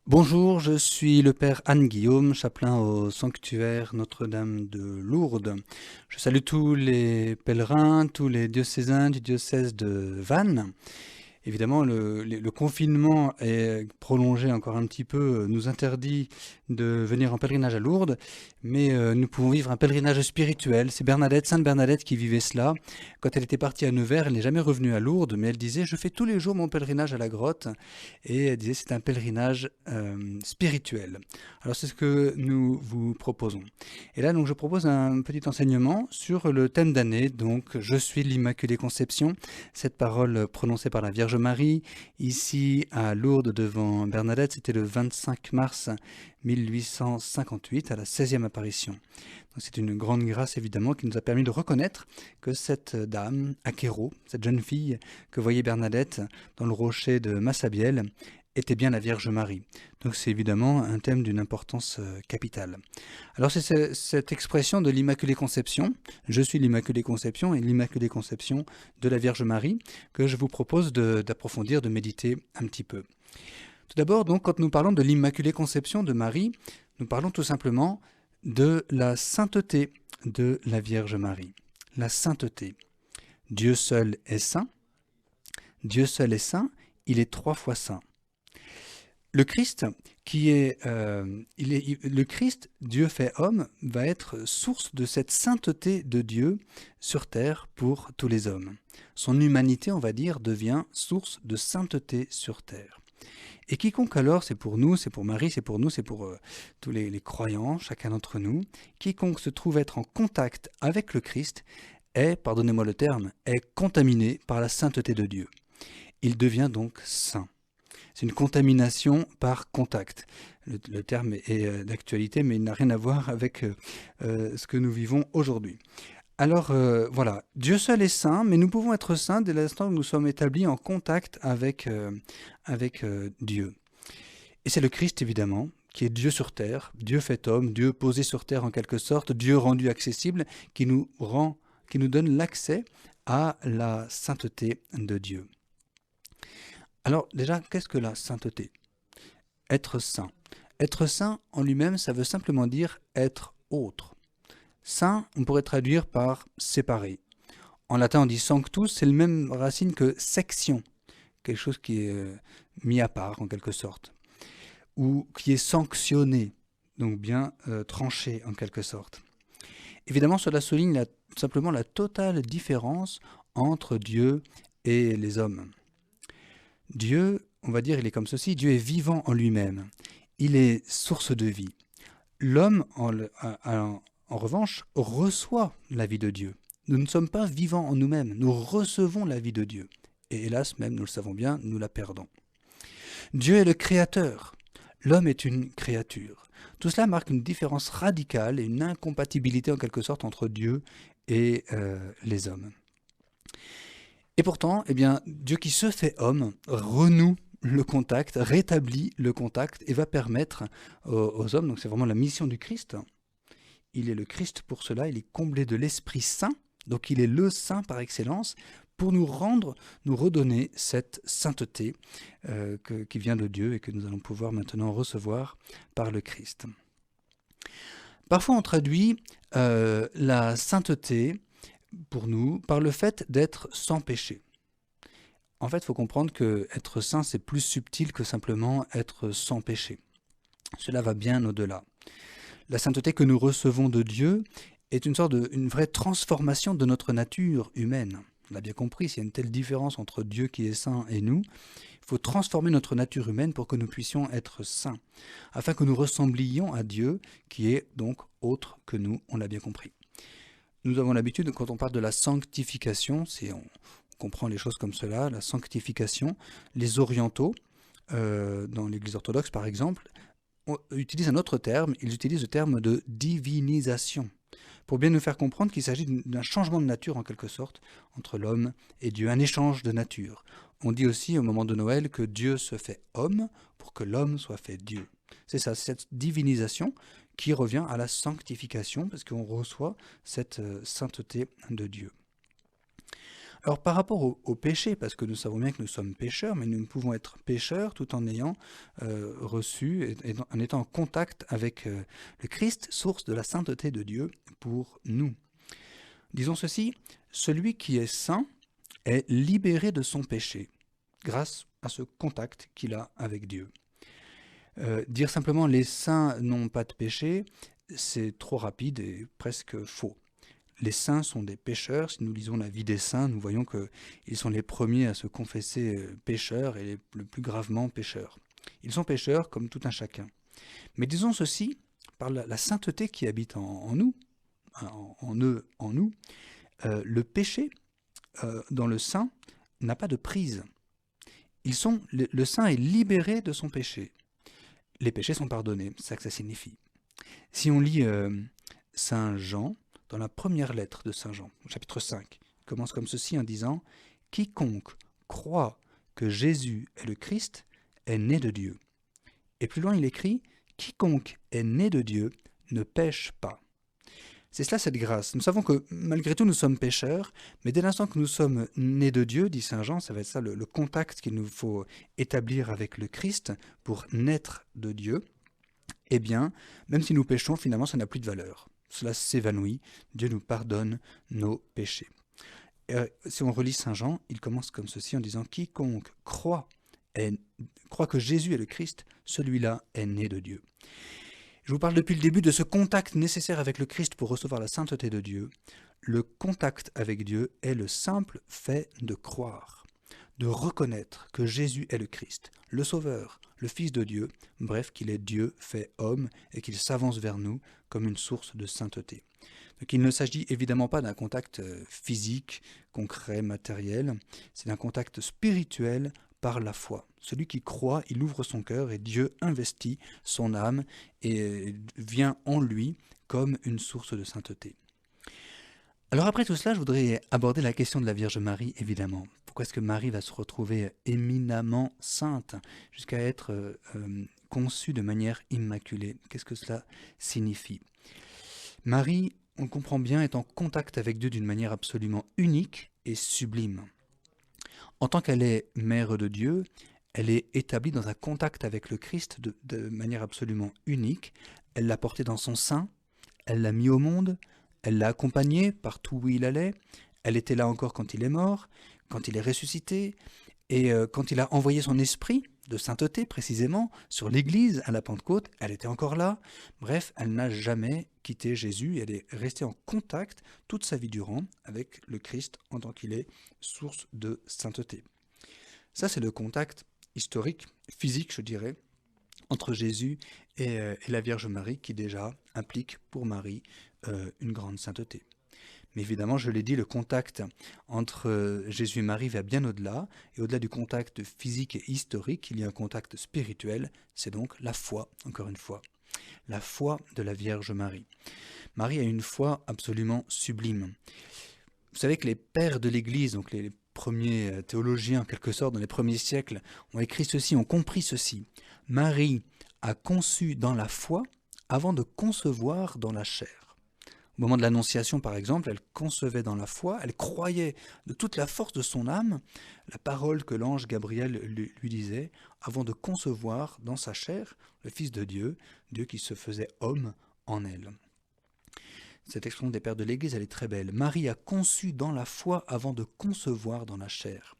Bonjour, je suis le père Anne-Guillaume, chapelain au sanctuaire Notre-Dame de Lourdes. Je salue tous les pèlerins, tous les diocésains du diocèse de Vannes. Évidemment, le confinement est prolongé encore un petit peu, nous interdit de venir en pèlerinage à Lourdes, mais nous pouvons vivre un pèlerinage spirituel. C'est Sainte Bernadette qui vivait cela. Quand elle était partie à Nevers, elle n'est jamais revenue à Lourdes, mais elle disait: je fais tous les jours mon pèlerinage à la grotte, et elle disait c'est un pèlerinage spirituel. Alors c'est ce que nous vous proposons. Et là, donc, je propose un petit enseignement sur le thème d'année, donc je suis l'Immaculée Conception. Cette parole prononcée par la Vierge Marie, ici à Lourdes devant Bernadette, c'était le 25 mars 1858, à la 16e apparition. Donc c'est une grande grâce évidemment qui nous a permis de reconnaître que cette dame, Acquéro, cette jeune fille que voyait Bernadette dans le rocher de Massabielle, était bien la Vierge Marie. Donc c'est évidemment un thème d'une importance capitale. Alors c'est cette expression de l'Immaculée Conception, je suis l'Immaculée Conception et l'Immaculée Conception de la Vierge Marie, que je vous propose d'approfondir, de méditer un petit peu. Tout d'abord, donc, quand nous parlons de l'Immaculée Conception de Marie, nous parlons tout simplement de la sainteté de la Vierge Marie. La sainteté. Dieu seul est saint. Dieu seul est saint, il est 3 fois saint. Le Christ, le Christ, Dieu fait homme, va être source de cette sainteté de Dieu sur terre pour tous les hommes. Son humanité, on va dire, devient source de sainteté sur terre. Et quiconque alors, c'est pour nous, c'est pour Marie, c'est pour nous, c'est pour tous les croyants, chacun d'entre nous, quiconque se trouve être en contact avec le Christ est, pardonnez-moi le terme, est contaminé par la sainteté de Dieu. Il devient donc saint. C'est une contamination par contact. Le terme est d'actualité, mais il n'a rien à voir avec ce que nous vivons aujourd'hui. Alors voilà, Dieu seul est saint, mais nous pouvons être saints dès l'instant où nous sommes établis en contact avec Dieu. Et c'est le Christ évidemment, qui est Dieu sur terre, Dieu fait homme, Dieu posé sur terre en quelque sorte, Dieu rendu accessible, qui nous donne l'accès à la sainteté de Dieu. Alors déjà, qu'est-ce que la sainteté? Être saint. Être saint en lui-même, ça veut simplement dire être autre. Saint, on pourrait traduire par séparé. En latin, on dit sanctus, c'est le même racine que section, quelque chose qui est mis à part en quelque sorte, ou qui est sanctionné, donc bien tranché en quelque sorte. Évidemment, cela souligne simplement la totale différence entre Dieu et les hommes. Dieu, on va dire, il est comme ceci, Dieu est vivant en lui-même, il est source de vie. L'homme, en revanche, reçoit la vie de Dieu. Nous ne sommes pas vivants en nous-mêmes, nous recevons la vie de Dieu. Et hélas, même, nous le savons bien, nous la perdons. Dieu est le créateur, l'homme est une créature. Tout cela marque une différence radicale et une incompatibilité en quelque sorte entre Dieu et les hommes. Et pourtant, eh bien, Dieu qui se fait homme renoue le contact, rétablit le contact et va permettre aux hommes, donc c'est vraiment la mission du Christ. Il est le Christ pour cela, il est comblé de l'Esprit Saint, donc il est le Saint par excellence, pour nous redonner cette sainteté qui vient de Dieu et que nous allons pouvoir maintenant recevoir par le Christ. Parfois on traduit la sainteté pour nous par le fait d'être sans péché. En fait, il faut comprendre que être saint, c'est plus subtil que simplement être sans péché. Cela va bien au-delà. La sainteté que nous recevons de Dieu est une vraie transformation de notre nature humaine. On l'a bien compris, s'il y a une telle différence entre Dieu qui est saint et nous, il faut transformer notre nature humaine pour que nous puissions être saints, afin que nous ressemblions à Dieu qui est donc autre que nous, on l'a bien compris. Nous avons l'habitude, quand on parle de la sanctification, on comprend les choses comme cela, la sanctification, les orientaux, dans l'Église orthodoxe par exemple, utilisent un autre terme, ils utilisent le terme de divinisation, pour bien nous faire comprendre qu'il s'agit d'un changement de nature en quelque sorte, entre l'homme et Dieu, un échange de nature. On dit aussi au moment de Noël que Dieu se fait homme pour que l'homme soit fait Dieu. C'est ça, cette divinisation qui revient à la sanctification, parce qu'on reçoit cette sainteté de Dieu. Alors par rapport au péché, parce que nous savons bien que nous sommes pécheurs, mais nous pouvons être pécheurs tout en ayant reçu et en étant en contact avec le Christ, source de la sainteté de Dieu pour nous. Disons ceci, celui qui est saint est libéré de son péché grâce à ce contact qu'il a avec Dieu. Dire simplement les saints n'ont pas de péché, c'est trop rapide et presque faux. Les saints sont des pécheurs. Si nous lisons la vie des saints, nous voyons qu'ils sont les premiers à se confesser pécheurs et le plus gravement pécheurs. Ils sont pécheurs comme tout un chacun. Mais disons ceci, par la sainteté qui habite en nous, en nous, le péché dans le saint n'a pas de prise. Le saint est libéré de son péché. Les péchés sont pardonnés, c'est ça que ça signifie. Si on lit Saint Jean, dans la première lettre de Saint Jean, au chapitre 5, il commence comme ceci en disant « Quiconque croit que Jésus est le Christ est né de Dieu. » Et plus loin il écrit « Quiconque est né de Dieu ne pêche pas. » C'est cela cette grâce. Nous savons que malgré tout nous sommes pécheurs, mais dès l'instant que nous sommes nés de Dieu, dit Saint Jean, ça va être ça le contact qu'il nous faut établir avec le Christ pour naître de Dieu, eh bien, même si nous péchons, finalement ça n'a plus de valeur. Cela s'évanouit, Dieu nous pardonne nos péchés. Si on relit Saint Jean, il commence comme ceci en disant « Quiconque croit que Jésus est le Christ, celui-là est né de Dieu. » Je vous parle depuis le début de ce contact nécessaire avec le Christ pour recevoir la sainteté de Dieu. Le contact avec Dieu est le simple fait de croire, de reconnaître que Jésus est le Christ, le Sauveur, le Fils de Dieu, bref, qu'il est Dieu fait homme et qu'il s'avance vers nous comme une source de sainteté. Donc il ne s'agit évidemment pas d'un contact physique, concret, matériel, c'est d'un contact spirituel par la foi. Celui qui croit, il ouvre son cœur et Dieu investit son âme et vient en lui comme une source de sainteté. Alors après tout cela, je voudrais aborder la question de la Vierge Marie, évidemment. Pourquoi est-ce que Marie va se retrouver éminemment sainte, jusqu'à être conçue de manière immaculée? Qu'est-ce que cela signifie? Marie, on le comprend bien, est en contact avec Dieu d'une manière absolument unique et sublime. En tant qu'elle est mère de Dieu, elle est établie dans un contact avec le Christ de manière absolument unique. Elle l'a porté dans son sein, elle l'a mis au monde, elle l'a accompagné partout où il allait, elle était là encore quand il est mort, quand il est ressuscité, et quand il a envoyé son esprit de sainteté précisément sur l'Église à la Pentecôte, elle était encore là. Bref, elle n'a jamais quitté Jésus, elle est restée en contact toute sa vie durant avec le Christ en tant qu'il est source de sainteté. Ça, c'est le contact historique, physique, je dirais, entre Jésus et la Vierge Marie, qui déjà implique pour Marie une grande sainteté. Mais évidemment, je l'ai dit, le contact entre Jésus et Marie va bien au-delà, et au-delà du contact physique et historique, il y a un contact spirituel, c'est donc la foi, encore une fois, la foi de la Vierge Marie. Marie a une foi absolument sublime. Vous savez que les pères de l'Église, donc les premiers théologiens en quelque sorte, dans les premiers siècles, ont écrit ceci, ont compris ceci. Marie a conçu dans la foi avant de concevoir dans la chair. Au moment de l'Annonciation, par exemple, elle concevait dans la foi, elle croyait de toute la force de son âme la parole que l'ange Gabriel lui disait avant de concevoir dans sa chair le Fils de Dieu, Dieu qui se faisait homme en elle. Cette expression des pères de l'Église, elle est très belle. Marie a conçu dans la foi avant de concevoir dans la chair.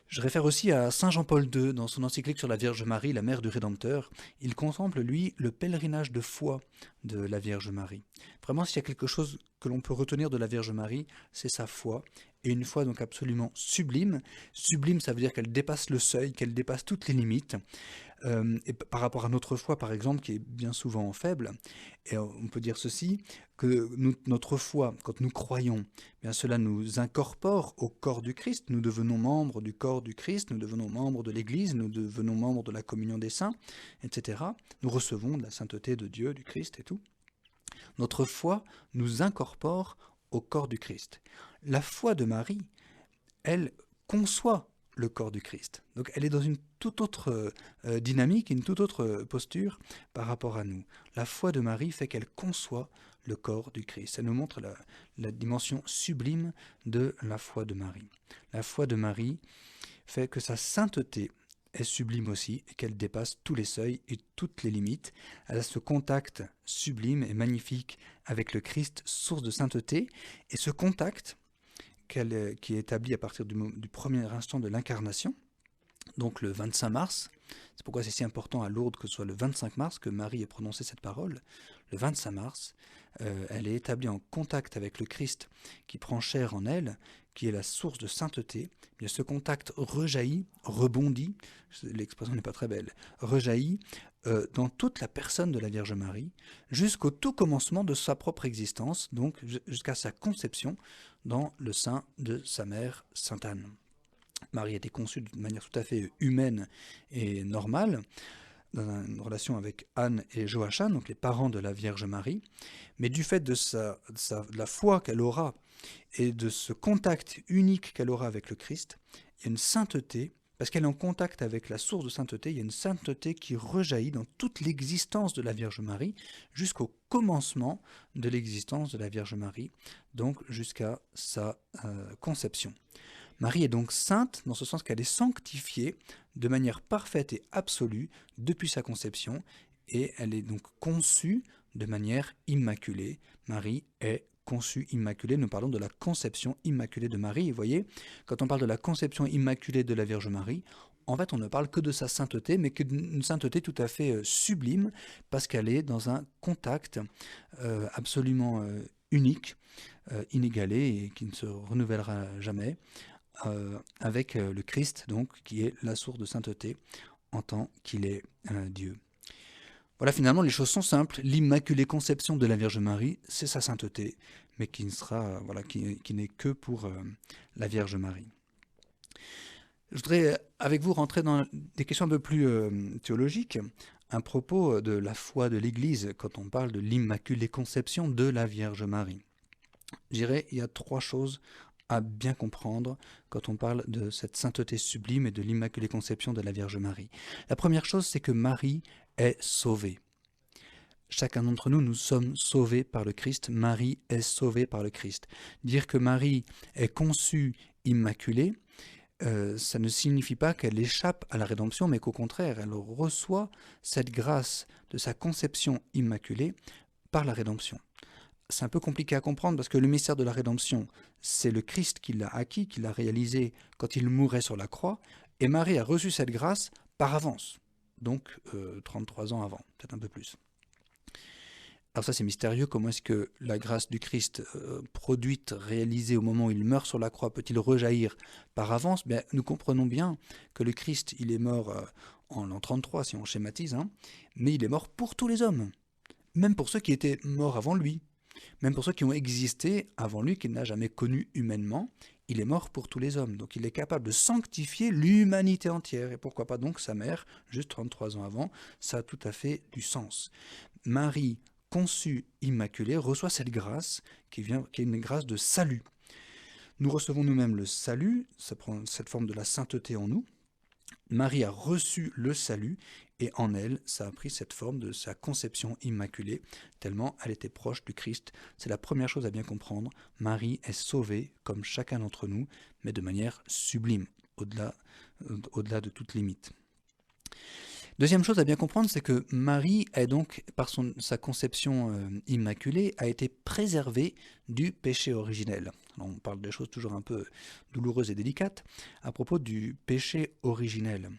Je réfère aussi à Saint Jean-Paul II, dans son encyclique sur la Vierge Marie, la mère du Rédempteur. Il contemple, lui, le pèlerinage de foi de la Vierge Marie. Vraiment, s'il y a quelque chose que l'on peut retenir de la Vierge Marie, c'est sa foi. Et une foi donc absolument sublime. Sublime, ça veut dire qu'elle dépasse le seuil, qu'elle dépasse toutes les limites. Et par rapport à notre foi, par exemple, qui est bien souvent faible, et on peut dire ceci, que notre foi, quand nous croyons, bien cela nous incorpore au corps du Christ, nous devenons membres du corps du Christ, nous devenons membres de l'Église, nous devenons membres de la communion des saints, etc. Nous recevons de la sainteté de Dieu, du Christ et tout. Notre foi nous incorpore au corps du Christ. La foi de Marie, elle conçoit le corps du Christ. Donc elle est dans une toute autre dynamique, une toute autre posture par rapport à nous. La foi de Marie fait qu'elle conçoit le corps du Christ. Ça nous montre la dimension sublime de la foi de Marie. La foi de Marie fait que sa sainteté est sublime aussi et qu'elle dépasse tous les seuils et toutes les limites. Elle a ce contact sublime et magnifique avec le Christ, source de sainteté, et ce contact qui est établi à partir du premier instant de l'incarnation, donc le 25 mars. C'est pourquoi c'est si important à Lourdes que ce soit le 25 mars que Marie ait prononcé cette parole. Le 25 mars, elle est établie en contact avec le Christ qui prend chair en elle, qui est la source de sainteté. Bien, ce contact rejaillit, rebondit, l'expression n'est pas très belle, rejaillit dans toute la personne de la Vierge Marie, jusqu'au tout commencement de sa propre existence, donc jusqu'à sa conception dans le sein de sa mère, Sainte Anne. Marie a été conçue d'une manière tout à fait humaine et normale, dans une relation avec Anne et Joachim, donc les parents de la Vierge Marie, mais du fait de la foi qu'elle aura et de ce contact unique qu'elle aura avec le Christ, il y a une sainteté, parce qu'elle est en contact avec la source de sainteté, il y a une sainteté qui rejaillit dans toute l'existence de la Vierge Marie, jusqu'au commencement de l'existence de la Vierge Marie, donc jusqu'à sa conception. Marie est donc sainte dans ce sens qu'elle est sanctifiée de manière parfaite et absolue depuis sa conception, et elle est donc conçue de manière immaculée. Marie est conçue immaculée. Nous parlons de la conception immaculée de Marie. Et vous voyez, quand on parle de la conception immaculée de la Vierge Marie, en fait, on ne parle que de sa sainteté, mais d'une sainteté tout à fait sublime, parce qu'elle est dans un contact absolument unique, inégalé et qui ne se renouvellera jamais, avec le Christ, donc, qui est la source de sainteté en tant qu'il est Dieu. Voilà, finalement, les choses sont simples. L'Immaculée Conception de la Vierge Marie, c'est sa sainteté, mais qui n'est que pour la Vierge Marie. Je voudrais, avec vous, rentrer dans des questions un peu plus théologiques, à propos de la foi de l'Église, quand on parle de l'Immaculée Conception de la Vierge Marie. Je dirais, il y a 3 choses à bien comprendre quand on parle de cette sainteté sublime et de l'Immaculée Conception de la Vierge Marie. La première chose, c'est que Marie est sauvée. Chacun d'entre nous, nous sommes sauvés par le Christ. Marie est sauvée par le Christ. Dire que Marie est conçue immaculée, ça ne signifie pas qu'elle échappe à la rédemption, mais qu'au contraire, elle reçoit cette grâce de sa conception immaculée par la rédemption. C'est un peu compliqué à comprendre parce que le mystère de la rédemption, c'est le Christ qui l'a acquis, qui l'a réalisé quand il mourait sur la croix, et Marie a reçu cette grâce par avance, donc 33 ans avant, peut-être un peu plus. Alors ça c'est mystérieux, comment est-ce que la grâce du Christ produite, réalisée au moment où il meurt sur la croix, peut-il rejaillir par avance? Bien, nous comprenons bien que le Christ, il est mort en l'an 33, si on schématise, mais il est mort pour tous les hommes, même pour ceux qui étaient morts avant lui. Même pour ceux qui ont existé avant lui, qu'il n'a jamais connu humainement, il est mort pour tous les hommes. Donc il est capable de sanctifier l'humanité entière. Et pourquoi pas donc sa mère, juste 33 ans avant, ça a tout à fait du sens. Marie, conçue immaculée, reçoit cette grâce qui est une grâce de salut. Nous recevons nous-mêmes le salut, ça prend cette forme de la sainteté en nous. Marie a reçu le salut et en elle, ça a pris cette forme de sa conception immaculée, tellement elle était proche du Christ. C'est la première chose à bien comprendre. Marie est sauvée comme chacun d'entre nous, mais de manière sublime, au-delà de toute limite. Deuxième chose à bien comprendre, c'est que Marie est donc, par sa conception immaculée, a été préservée du péché originel. Alors, on parle des choses toujours un peu douloureuses et délicates à propos du péché originel.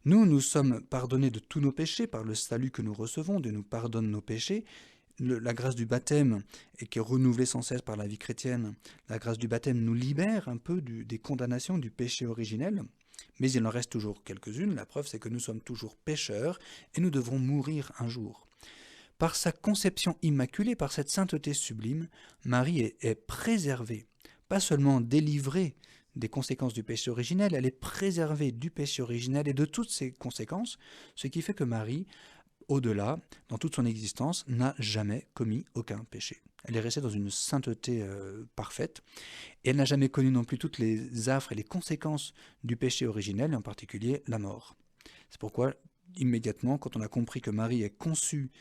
Nous sommes pardonnés de tous nos péchés par le salut que nous recevons, Dieu nous pardonne nos péchés. La grâce du baptême, et qui est renouvelée sans cesse par la vie chrétienne, la grâce du baptême nous libère un peu des condamnations du péché originel. Mais il en reste toujours quelques-unes. La preuve, c'est que nous sommes toujours pécheurs et nous devrons mourir un jour. Par sa conception immaculée, par cette sainteté sublime, Marie est préservée, pas seulement délivrée des conséquences du péché originel, elle est préservée du péché originel et de toutes ses conséquences, ce qui fait que Marie, au-delà, dans toute son existence, n'a jamais commis aucun péché. Elle est restée dans une sainteté parfaite, et elle n'a jamais connu non plus toutes les affres et les conséquences du péché originel, et en particulier la mort. C'est pourquoi immédiatement, quand on a compris que Marie est conçue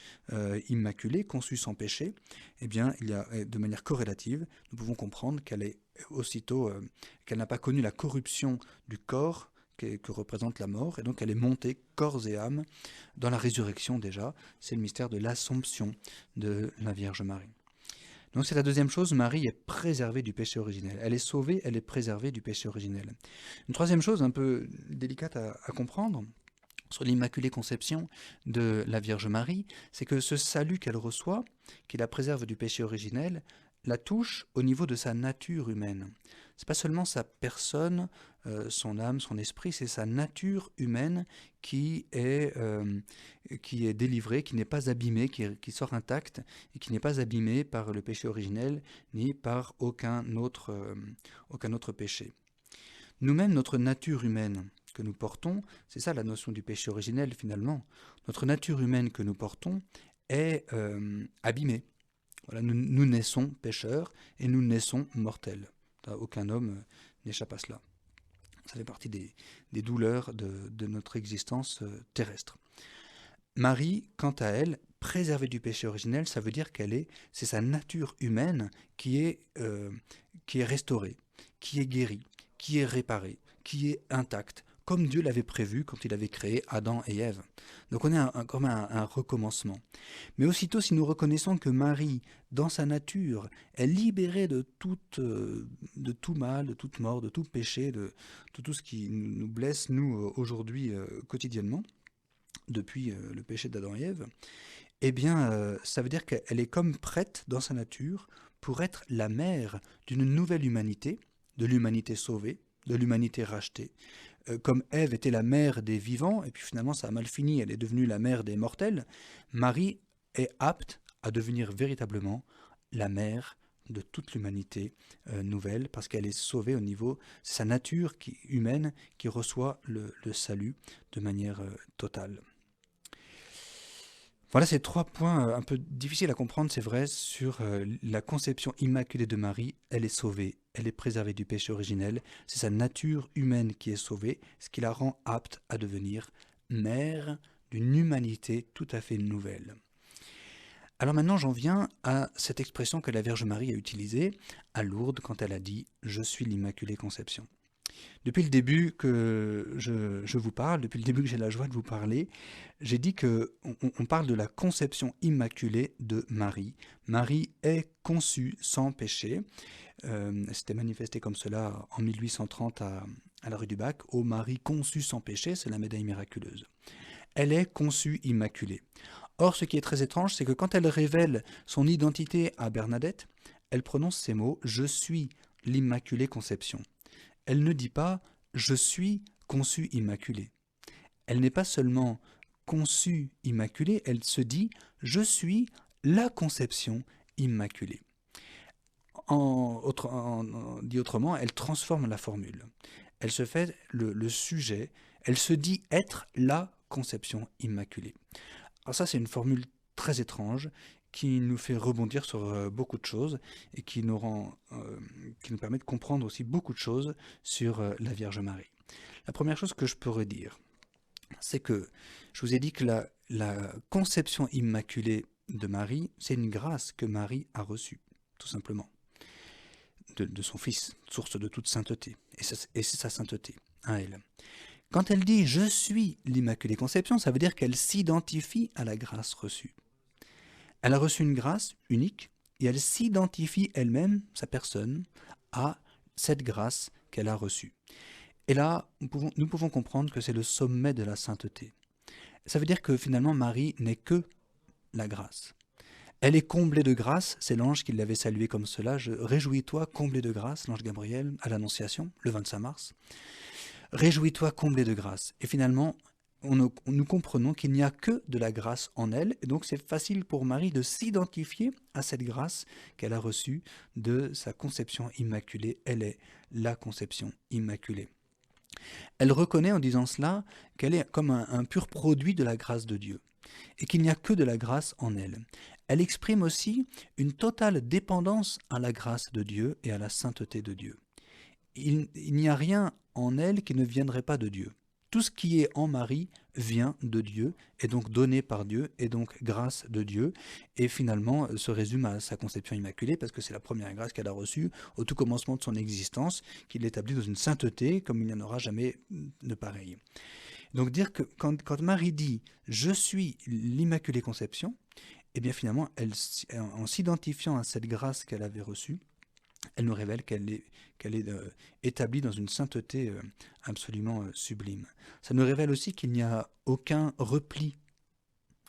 immaculée, conçue sans péché, eh bien, il y a, de manière corrélative, nous pouvons comprendre qu'elle est aussitôt, qu'elle n'a pas connu la corruption du corps que représente la mort, et donc elle est montée corps et âme dans la résurrection déjà. C'est le mystère de l'Assomption de la Vierge Marie. Donc c'est la deuxième chose, Marie est préservée du péché originel. Elle est sauvée, elle est préservée du péché originel. Une troisième chose un peu délicate à comprendre sur l'Immaculée Conception de la Vierge Marie, c'est que ce salut qu'elle reçoit, qui la préserve du péché originel, la touche au niveau de sa nature humaine. C'est pas seulement sa personne, son âme, son esprit, c'est sa nature humaine qui est délivrée, qui n'est pas abîmée, qui sort intacte et qui n'est pas abîmée par le péché originel ni par aucun autre péché. Nous-mêmes, notre nature humaine que nous portons, c'est ça la notion du péché originel finalement, notre nature humaine que nous portons est abîmée. Voilà, nous naissons pécheurs et nous naissons mortels. Aucun homme n'échappe à cela. Ça fait partie des douleurs de notre existence terrestre. Marie, quant à elle, préservée du péché originel, ça veut dire c'est sa nature humaine qui est restaurée, qui est guérie, qui est réparée, qui est intacte, comme Dieu l'avait prévu quand il avait créé Adam et Ève. Donc on est comme un recommencement. Mais aussitôt, si nous reconnaissons que Marie, dans sa nature, est libérée de tout mal, de toute mort, de tout péché, de tout ce qui nous blesse, nous, aujourd'hui, quotidiennement, depuis le péché d'Adam et Ève, eh bien, ça veut dire qu'elle est comme prête dans sa nature pour être la mère d'une nouvelle humanité, de l'humanité sauvée, de l'humanité rachetée. Comme Ève était la mère des vivants, et puis finalement ça a mal fini, elle est devenue la mère des mortels, Marie est apte à devenir véritablement la mère de toute l'humanité nouvelle, parce qu'elle est sauvée au niveau, c'est sa nature humaine qui reçoit le salut de manière totale. Voilà ces 3 points un peu difficiles à comprendre, c'est vrai, sur la conception immaculée de Marie. Elle est sauvée, elle est préservée du péché originel. C'est sa nature humaine qui est sauvée, ce qui la rend apte à devenir mère d'une humanité tout à fait nouvelle. Alors maintenant, j'en viens à cette expression que la Vierge Marie a utilisée à Lourdes quand elle a dit « Je suis l'Immaculée Conception ». Depuis le début que je vous parle, depuis le début que j'ai la joie de vous parler, j'ai dit qu'on parle de la conception immaculée de Marie. Marie est conçue sans péché. C'était manifesté comme cela en 1830 à la rue du Bac. « Ô Marie conçue sans péché », c'est la médaille miraculeuse. Elle est conçue immaculée. Or, ce qui est très étrange, c'est que quand elle révèle son identité à Bernadette, elle prononce ces mots « Je suis l'Immaculée Conception ». Elle ne dit pas « je suis conçue immaculée ». Elle n'est pas seulement conçue immaculée, elle se dit « je suis la conception immaculée ». Dit autrement, elle transforme la formule. Elle se fait le sujet, elle se dit être la conception immaculée. Alors ça, c'est une formule très étrange qui nous fait rebondir sur beaucoup de choses et qui nous permet de comprendre aussi beaucoup de choses sur la Vierge Marie. La première chose que je pourrais dire, c'est que je vous ai dit que la conception immaculée de Marie, c'est une grâce que Marie a reçue, tout simplement, de son Fils, source de toute sainteté, et c'est sa sainteté à elle. Quand elle dit « je suis l'Immaculée Conception », ça veut dire qu'elle s'identifie à la grâce reçue. Elle a reçu une grâce unique et elle s'identifie elle-même, sa personne, à cette grâce qu'elle a reçue. Et là, nous pouvons comprendre que c'est le sommet de la sainteté. Ça veut dire que finalement, Marie n'est que la grâce. Elle est comblée de grâce, c'est l'ange qui l'avait saluée comme cela. « Réjouis-toi, comblée de grâce », l'ange Gabriel, à l'Annonciation, le 25 mars. « Réjouis-toi, comblée de grâce ». Et finalement, nous comprenons qu'il n'y a que de la grâce en elle, et donc c'est facile pour Marie de s'identifier à cette grâce qu'elle a reçue de sa conception immaculée. Elle est la conception immaculée. Elle reconnaît en disant cela qu'elle est comme un pur produit de la grâce de Dieu, et qu'il n'y a que de la grâce en elle. Elle exprime aussi une totale dépendance à la grâce de Dieu et à la sainteté de Dieu. Il n'y a rien en elle qui ne viendrait pas de Dieu. Tout ce qui est en Marie vient de Dieu, est donc donné par Dieu, et donc grâce de Dieu, et finalement se résume à sa conception immaculée, parce que c'est la première grâce qu'elle a reçue au tout commencement de son existence, qui l'établit dans une sainteté comme il n'y en aura jamais de pareil. Donc dire que quand Marie dit « je suis l'Immaculée Conception », eh bien finalement, en s'identifiant à cette grâce qu'elle avait reçue, elle nous révèle qu'elle est établie dans une sainteté absolument sublime. Ça nous révèle aussi qu'il n'y a aucun repli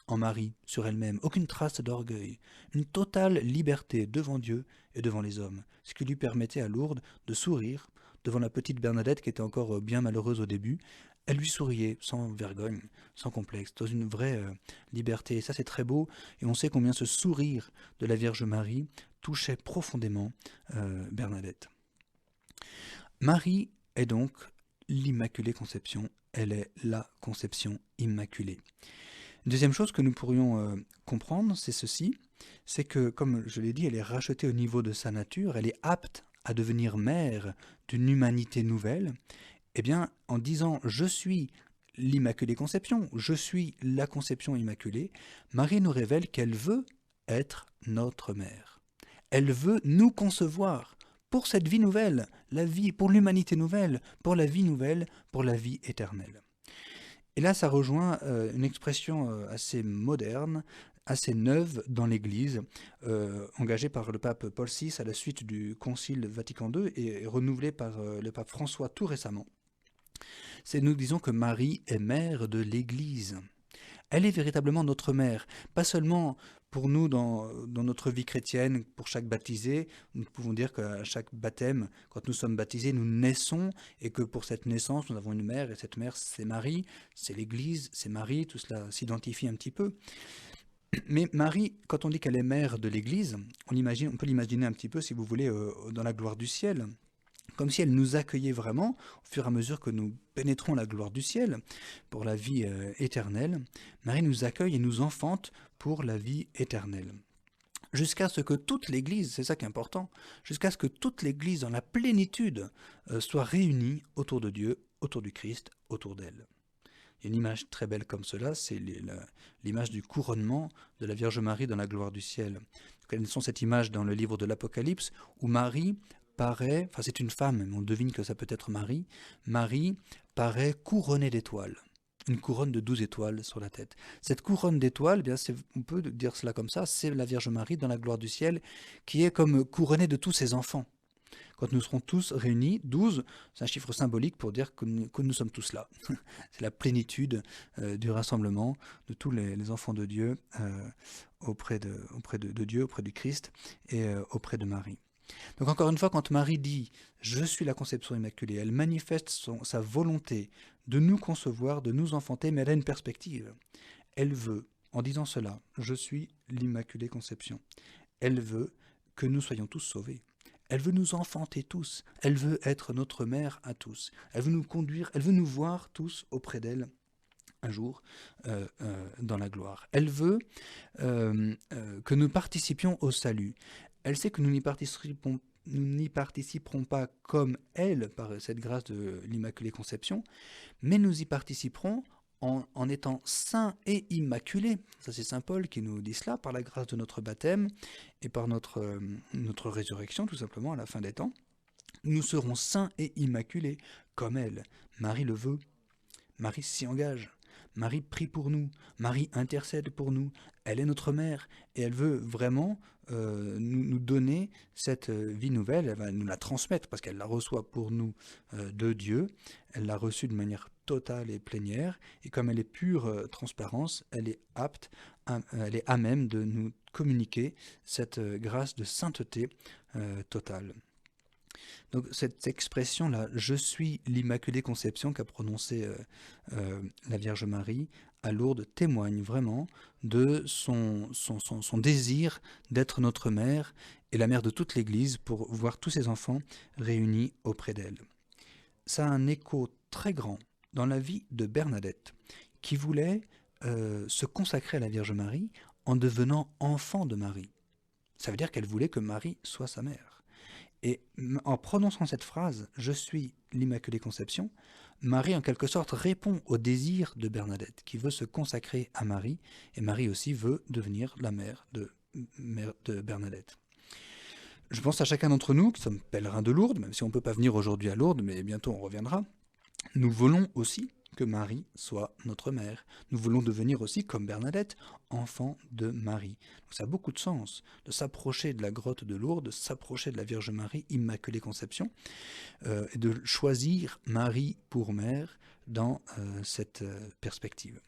en Marie sur elle-même, aucune trace d'orgueil, une totale liberté devant Dieu et devant les hommes, ce qui lui permettait à Lourdes de sourire devant la petite Bernadette qui était encore bien malheureuse au début. Elle lui souriait sans vergogne, sans complexe, dans une vraie liberté. Et ça, c'est très beau. Et on sait combien ce sourire de la Vierge Marie touchait profondément Bernadette. Marie est donc l'Immaculée Conception. Elle est la Conception Immaculée. Une deuxième chose que nous pourrions comprendre, c'est ceci, c'est que, comme je l'ai dit, elle est rachetée au niveau de sa nature, elle est apte à devenir mère d'une humanité nouvelle. Eh bien, en disant « je suis l'Immaculée Conception, je suis la Conception Immaculée », Marie nous révèle qu'elle veut être notre mère. Elle veut nous concevoir pour cette vie nouvelle, la vie, pour l'humanité nouvelle, pour la vie nouvelle, pour la vie éternelle. Et là, ça rejoint une expression assez moderne, assez neuve dans l'Église, engagée par le pape Paul VI à la suite du Concile Vatican II et renouvelée par le pape François tout récemment. Nous disons que Marie est mère de l'Église. Elle est véritablement notre mère, pas seulement pour nous dans notre vie chrétienne, pour chaque baptisé. Nous pouvons dire qu'à chaque baptême, quand nous sommes baptisés, nous naissons et que pour cette naissance, nous avons une mère et cette mère, c'est Marie, c'est l'Église, c'est Marie, tout cela s'identifie un petit peu. Mais Marie, quand on dit qu'elle est mère de l'Église, on peut l'imaginer un petit peu, si vous voulez, dans la gloire du ciel. Comme si elle nous accueillait vraiment, au fur et à mesure que nous pénétrons la gloire du ciel, pour la vie éternelle. Marie nous accueille et nous enfante pour la vie éternelle. Jusqu'à ce que toute l'Église, c'est ça qui est important, jusqu'à ce que toute l'Église, dans la plénitude, soit réunie autour de Dieu, autour du Christ, autour d'elle. Il y a une image très belle comme cela, c'est l'image du couronnement de la Vierge Marie dans la gloire du ciel. Nous connaissons cette image dans le livre de l'Apocalypse, où Marie paraît, enfin c'est une femme, mais on devine que ça peut être Marie, Marie paraît couronnée d'étoiles. Une couronne de 12 étoiles sur la tête. Cette couronne d'étoiles, bien, on peut dire cela comme ça, c'est la Vierge Marie dans la gloire du ciel, qui est comme couronnée de tous ses enfants. Quand nous serons tous réunis, 12, c'est un chiffre symbolique pour dire que nous sommes tous là. C'est la plénitude du rassemblement de tous les enfants de Dieu auprès de Dieu, auprès du Christ et auprès de Marie. Donc encore une fois, quand Marie dit « Je suis la conception immaculée », elle manifeste sa volonté de nous concevoir, de nous enfanter, mais elle a une perspective. Elle veut, en disant cela, « Je suis l'Immaculée Conception », elle veut que nous soyons tous sauvés. Elle veut nous enfanter tous, elle veut être notre mère à tous. Elle veut nous conduire, elle veut nous voir tous auprès d'elle un jour dans la gloire. Elle veut que nous participions au salut. Elle sait que nous n'y participerons pas comme elle, par cette grâce de l'Immaculée Conception, mais nous y participerons en étant saints et immaculés. Ça, c'est saint Paul qui nous dit cela, par la grâce de notre baptême et par notre résurrection, tout simplement, à la fin des temps. Nous serons saints et immaculés, comme elle. Marie le veut. Marie s'y engage. Marie prie pour nous, Marie intercède pour nous, elle est notre mère et elle veut vraiment nous donner cette vie nouvelle, elle va nous la transmettre parce qu'elle la reçoit pour nous de Dieu, elle l'a reçue de manière totale et plénière et comme elle est pure transparence, elle est apte, elle est à même de nous communiquer cette grâce de sainteté totale. Donc cette expression-là, « je suis l'Immaculée Conception » qu'a prononcée la Vierge Marie à Lourdes témoigne vraiment de son désir d'être notre mère et la mère de toute l'Église pour voir tous ses enfants réunis auprès d'elle. Ça a un écho très grand dans la vie de Bernadette qui voulait se consacrer à la Vierge Marie en devenant enfant de Marie. Ça veut dire qu'elle voulait que Marie soit sa mère. Et en prononçant cette phrase, je suis l'Immaculée Conception, Marie en quelque sorte répond au désir de Bernadette, qui veut se consacrer à Marie, et Marie aussi veut devenir la mère de Bernadette. Je pense à chacun d'entre nous qui sommes pèlerins de Lourdes, même si on ne peut pas venir aujourd'hui à Lourdes, mais bientôt on reviendra. Nous voulons aussi que Marie soit notre mère. Nous voulons devenir aussi, comme Bernadette, enfants de Marie. Donc ça a beaucoup de sens de s'approcher de la grotte de Lourdes, de s'approcher de la Vierge Marie, Immaculée Conception, et de choisir Marie pour mère dans cette perspective.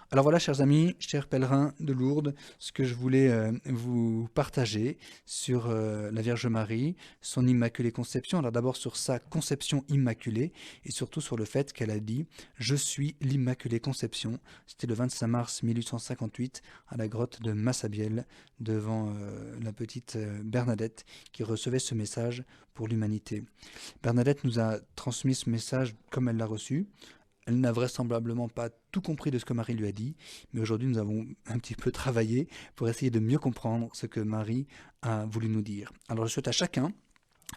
Alors voilà, chers amis, chers pèlerins de Lourdes, ce que je voulais vous partager sur la Vierge Marie, son Immaculée Conception. Alors d'abord sur sa conception immaculée et surtout sur le fait qu'elle a dit « Je suis l'Immaculée Conception ». C'était le 25 mars 1858 à la grotte de Massabielle devant la petite Bernadette qui recevait ce message pour l'humanité. Bernadette nous a transmis ce message comme elle l'a reçu. Elle n'a vraisemblablement pas tout compris de ce que Marie lui a dit, mais aujourd'hui nous avons un petit peu travaillé pour essayer de mieux comprendre ce que Marie a voulu nous dire. Alors je souhaite à chacun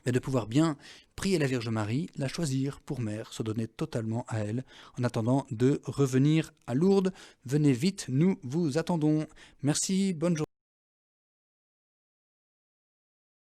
de pouvoir bien prier la Vierge Marie, la choisir pour mère, se donner totalement à elle, en attendant de revenir à Lourdes. Venez vite, nous vous attendons. Merci, bonne journée.